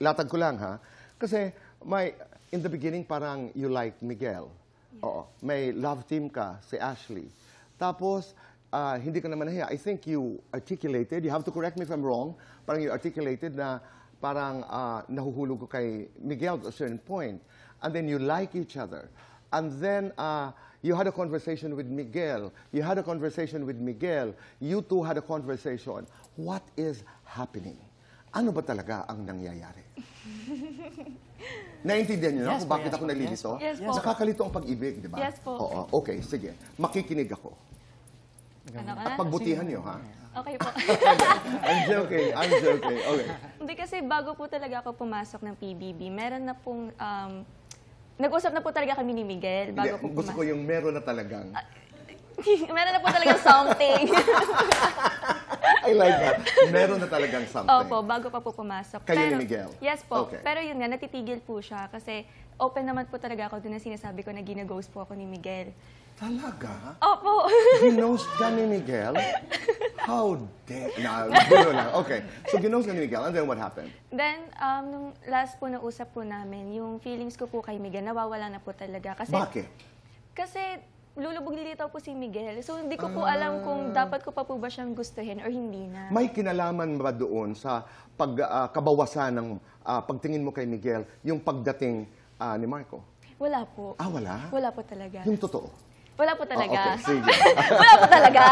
latag ko lang ha. Kasi in the beginning parang you like Miguel. Yeah. Oo. May love team ka, si Ashley. Tapos, hindi ka naman nahiya. I think you articulated, you have to correct me if I'm wrong, parang you articulated na parang nahuhulog ko kay Miguel at a certain point. And then you like each other. And then you had a conversation with Miguel. You had a conversation with Miguel. You two had a conversation. What is happening? Ano ba talaga ang nangyayari? Naiintindihan niyo na kung bakit ako nalilito? Yes po. Nakakalito ang pag-ibig, di ba? Yes po. Oo, okay, sige. Makikinig ako. At pagbutihan niyo, ha? Okay po. I'm joking. Okay. Hindi kasi bago po talaga ako pumasok ng PBB, meron na pong, nag-usap na po talaga kami ni Miguel bago po pumasok. Gusto ko yung meron na talagang. Meron na po talagang something. I like that. Meron na talagang something. Opo, bago pa po pumasok. Kayo ni Miguel? Yes po. Okay. Pero yun nga, natitigil po siya kasi open naman po talaga ako doon na sinasabi ko na gina-ghost po ako ni Miguel. Talaga? Opo. Ginost ka ni Miguel? How dare... Gulo lang. Okay. So, ginost ka ni Miguel, and then what happened? Then, nung last po na usap po namin, yung feelings ko po kay Miguel, nawawala na po talaga. Kasi, bakit? Kasi, lulubog nilitaw po si Miguel. So, hindi ko po alam kung dapat ko pa po ba siyang gustuhin or hindi na. May kinalaman ba doon sa pagkabawasan ng pagtingin mo kay Miguel, yung pagdating ni Marco? Wala po. Wala? Wala po talaga. Yung totoo? Wala po talaga. Okay, sige. Wala po talaga.